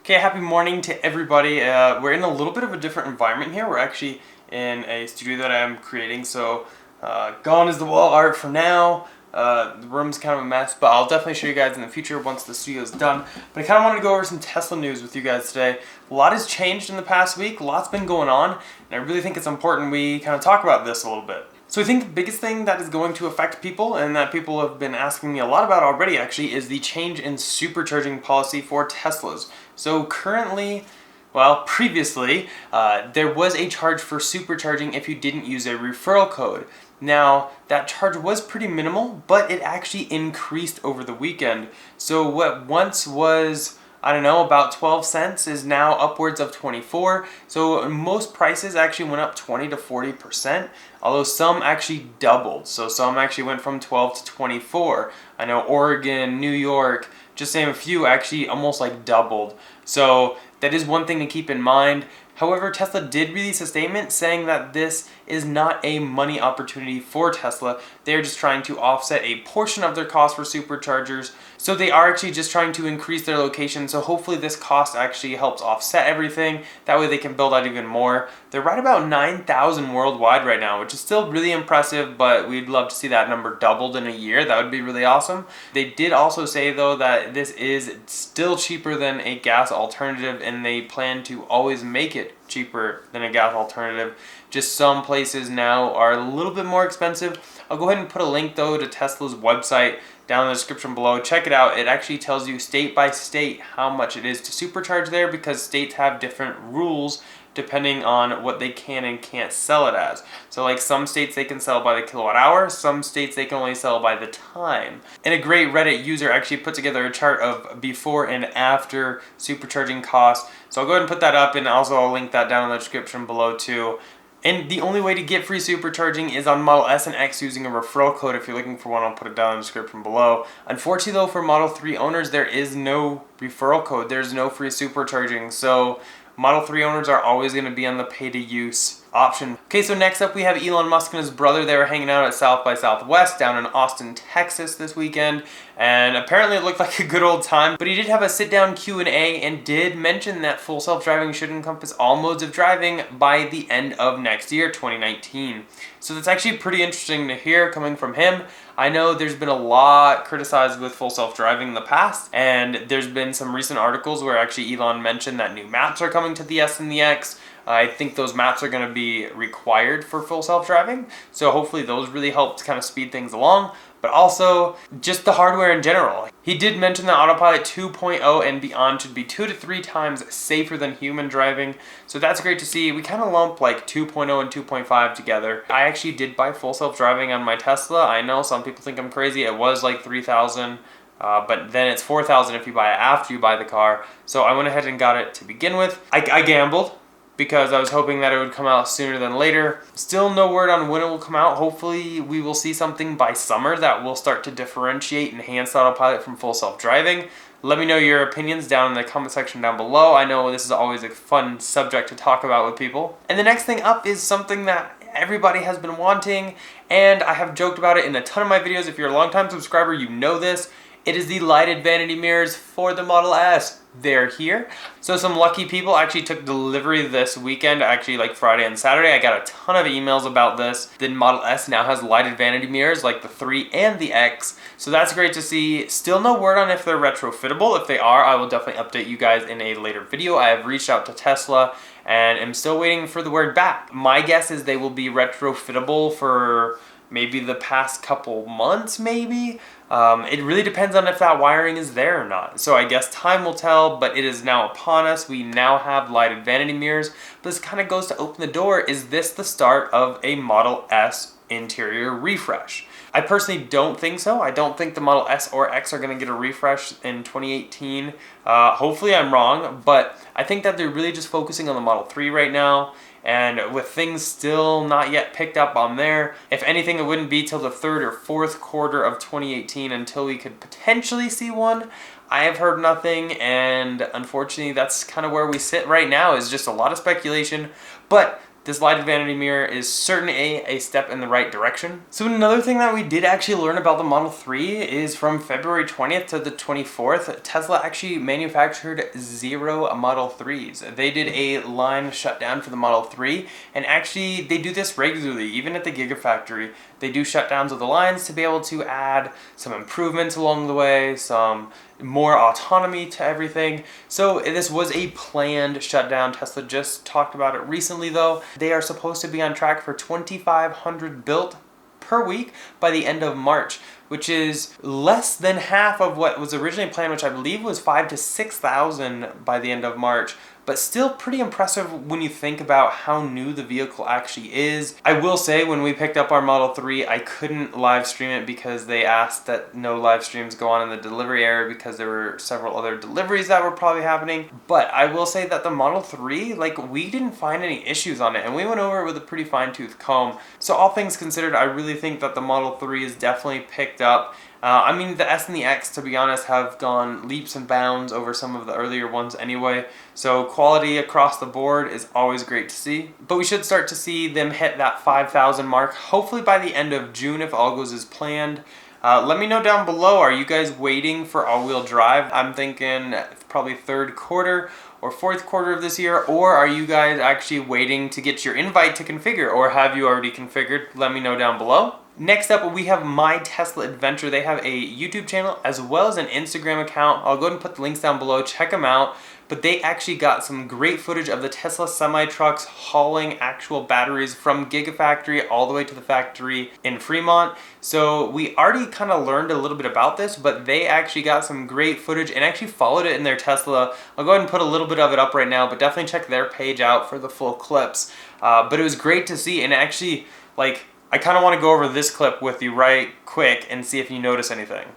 Okay, happy morning to everybody. We're in a little bit of a different environment here. We're actually in a studio that I'm creating, so gone is the wall art for now. The room's kind of a mess, but I'll definitely show you guys in the future once the studio's done. But I kind of wanted to go over some Tesla news with you guys today. A lot has changed in the past week, a lot's been going on, and I really think it's important we kind of talk about this a little bit. So I think the biggest thing that is going to affect people, and that people have been asking me a lot about already actually, is the change in supercharging policy for Teslas. So currently, well, previously, there was a charge for supercharging if you didn't use a referral code. Now, that charge was pretty minimal, but it actually increased over the weekend. So what once was, I don't know, about 12 cents is now upwards of 24. So most prices actually went up 20 to 40%, although some actually doubled. So some actually went from 12 to 24. I know Oregon, New York, just to name a few, actually almost like doubled. So that is one thing to keep in mind. However, Tesla did release a statement saying that this is not a money opportunity for Tesla. They're just trying to offset a portion of their cost for superchargers. So they are actually just trying to increase their location. So hopefully this cost actually helps offset everything. That way they can build out even more. They're right about 9,000 worldwide right now, which is still really impressive, but we'd love to see that number doubled in a year. That would be really awesome. They did also say though that this is still cheaper than a gas alternative, and they plan to always make it cheaper than a gas alternative. Just some places now are a little bit more expensive. I'll go ahead and put a link though to Tesla's website down in the description below. Check it out. It actually tells you state by state how much it is to supercharge there, because states have different rules depending on what they can and can't sell it as. So like some states they can sell by the kilowatt hour, some states they can only sell by the time. And a great Reddit user actually put together a chart of before and after supercharging costs. So I'll go ahead and put that up, and also I'll link that down in the description below too. And the only way to get free supercharging is on Model S and X using a referral code. If you're looking for one, I'll put it down in the description below. Unfortunately though, for Model 3 owners, there is no referral code. There's no free supercharging. So Model 3 owners are always going to be on the pay-to-use option. Okay, so next up we have Elon Musk and his brother. They were hanging out at South by Southwest down in Austin, Texas this weekend, and apparently it looked like a good old time. But he did have a sit-down Q&A and did mention that full self-driving should encompass all modes of driving by the end of next year, 2019. So that's actually pretty interesting to hear coming from him. I know there's been a lot criticized with full self-driving in the past, and there's been some recent articles where actually Elon mentioned that new maps are coming to the S and the X. I think those maps are going to be required for full self-driving, so hopefully those really help to kind of speed things along, but also just the hardware in general. He did mention that Autopilot 2.0 and beyond should be 2 to 3 times safer than human driving, so that's great to see. We kind of lump like 2.0 and 2.5 together. I actually did buy full self-driving on my Tesla. I know some people think I'm crazy. It was like $3,000. But then it's $4,000 if you buy it after you buy the car. So I went ahead and got it to begin with. I gambled because I was hoping that it would come out sooner than later. Still no word on when it will come out. Hopefully we will see something by summer that will start to differentiate enhanced autopilot from full self-driving. Let me know your opinions down in the comment section down below. I know this is always a fun subject to talk about with people. And the next thing up is something that everybody has been wanting, and I have joked about it in a ton of my videos. If you're a longtime subscriber, you know this. It is the lighted vanity mirrors for the Model S. They're here. So some lucky people actually took delivery this weekend, actually like Friday and Saturday. I got a ton of emails about this. The Model S now has lighted vanity mirrors like the 3 and the X. So that's great to see. Still no word on if they're retrofittable. If they are, I will definitely update you guys in a later video. I have reached out to Tesla and am still waiting for the word back. My guess is they will be retrofittable for maybe the past couple months, maybe. It really depends on if that wiring is there or not. So I guess time will tell, but it is now upon us. We now have lighted vanity mirrors. But this kind of goes to open the door. Is this the start of a Model S interior refresh? I personally don't think so. I don't think the Model S or X are going to get a refresh in 2018. Hopefully I'm wrong, but I think that they're really just focusing on the Model 3 right now. And with things still not yet picked up on there, if anything, it wouldn't be till the 3rd or 4th quarter of 2018 until we could potentially see one. I have heard nothing, and unfortunately that's kind of where we sit right now, is just a lot of speculation. But this lighted vanity mirror is certainly a step in the right direction. So another thing that we did actually learn about the Model 3 is from February 20th to the 24th, Tesla actually manufactured 0 Model 3s. They did a line shutdown for the Model 3, and actually they do this regularly, even at the Gigafactory. They do shutdowns of the lines to be able to add some improvements along the way, some more autonomy to everything. So this was a planned shutdown. Tesla just talked about it recently though. They are supposed to be on track for 2,500 built per week by the end of March, which is less than half of what was originally planned, which I believe was 5,000 to 6,000 by the end of March. But still pretty impressive when you think about how new the vehicle actually is. I will say when we picked up our Model 3, I couldn't live stream it because they asked that no live streams go on in the delivery area because there were several other deliveries that were probably happening. But I will say that the Model 3, like, we didn't find any issues on it, and we went over it with a pretty fine-tooth comb. So all things considered, I really think that the Model 3 is definitely picked up. I mean, the S and the X, to be honest, have gone leaps and bounds over some of the earlier ones anyway. So quality across the board is always great to see. But we should start to see them hit that 5,000 mark, hopefully by the end of June if all goes as planned. Let me know down below, are you guys waiting for all-wheel drive? I'm thinking probably third quarter or fourth quarter of this year, or are you guys actually waiting to get your invite to configure, or have you already configured? Let me know down below. Next up, we have My Tesla Adventure. They have a YouTube channel as well as an Instagram account. I'll go ahead and put the links down below, check them out. But they actually got some great footage of the Tesla semi-trucks hauling actual batteries from Gigafactory all the way to the factory in Fremont. So we already kind of learned a little bit about this, but they actually got some great footage and actually followed it in their Tesla. I'll go ahead and put a little bit of it up right now, but definitely check their page out for the full clips. But it was great to see, and actually, like, I kind of want to go over this clip with you right quick and see if you notice anything.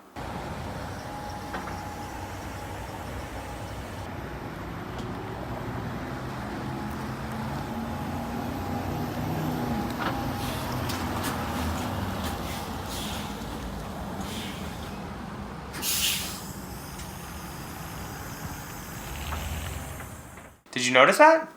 Did you notice that?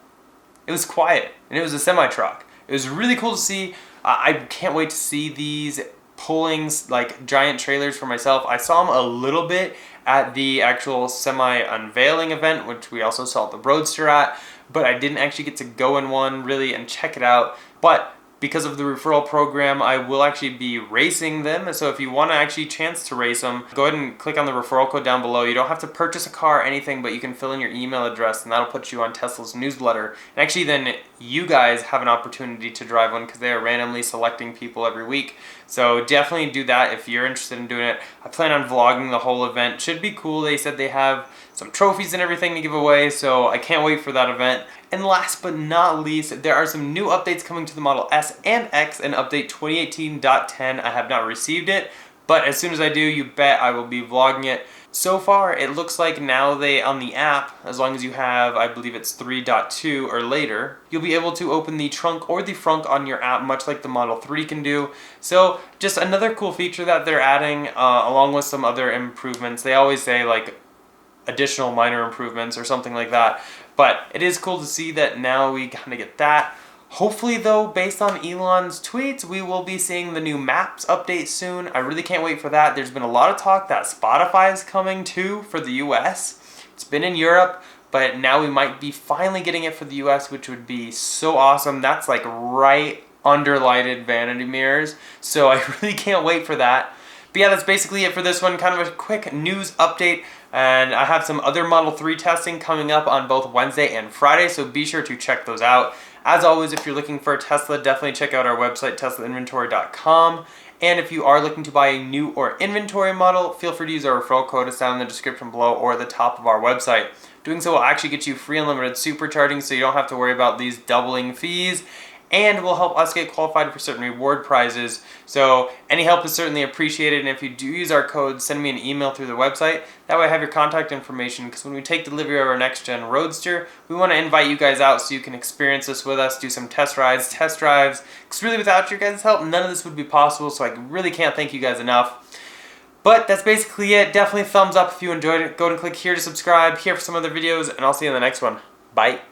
It was quiet, and it was a semi-truck. It was really cool to see. I can't wait to see these pulling like giant trailers for myself. I saw them a little bit at the actual semi-unveiling event, which we also saw the Roadster at, but I didn't actually get to go in one really and check it out. But because of the referral program, I will actually be racing them. So if you want to actually chance to race them, go ahead and click on the referral code down below. You don't have to purchase a car or anything, but you can fill in your email address and that'll put you on Tesla's newsletter. And actually then you guys have an opportunity to drive one because they are randomly selecting people every week. So definitely do that if you're interested in doing it. I plan on vlogging the whole event. Should be cool. They said they have some trophies and everything to give away, so I can't wait for that event. And last but not least, there are some new updates coming to the Model S and X in update 2018.10. I have not received it, but as soon as I do, you bet I will be vlogging it. So far, it looks like now they, on the app, as long as you have, I believe it's 3.2 or later, you'll be able to open the trunk or the frunk on your app, much like the Model 3 can do. So just another cool feature that they're adding, along with some other improvements. They always say like additional minor improvements or something like that, but it is cool to see that now we kind of get that. Hopefully though, based on Elon's tweets, we will be seeing the new Maps update soon. I really can't wait for that. There's been a lot of talk that Spotify is coming too for the US. It's been in Europe, but now we might be finally getting it for the US, which would be so awesome. That's like right under lighted vanity mirrors, so I really can't wait for that. But yeah, that's basically it for this one. Kind of a quick news update. And I have some other Model 3 testing coming up on both Wednesday and Friday, so be sure to check those out. As always, if you're looking for a Tesla, definitely check out our website, teslainventory.com. And if you are looking to buy a new or inventory model, feel free to use our referral code. It's down in the description below or at the top of our website. Doing so will actually get you free unlimited supercharging, so you don't have to worry about these doubling fees, and will help us get qualified for certain reward prizes. So any help is certainly appreciated, and if you do use our code, send me an email through the website. That way I have your contact information, because when we take delivery of our next gen Roadster, we want to invite you guys out so you can experience this with us, do some test rides, test drives, because really without your guys' help, none of this would be possible, so I really can't thank you guys enough. But that's basically it. Definitely thumbs up if you enjoyed it. Go ahead and click here to subscribe, here for some other videos, and I'll see you in the next one. Bye.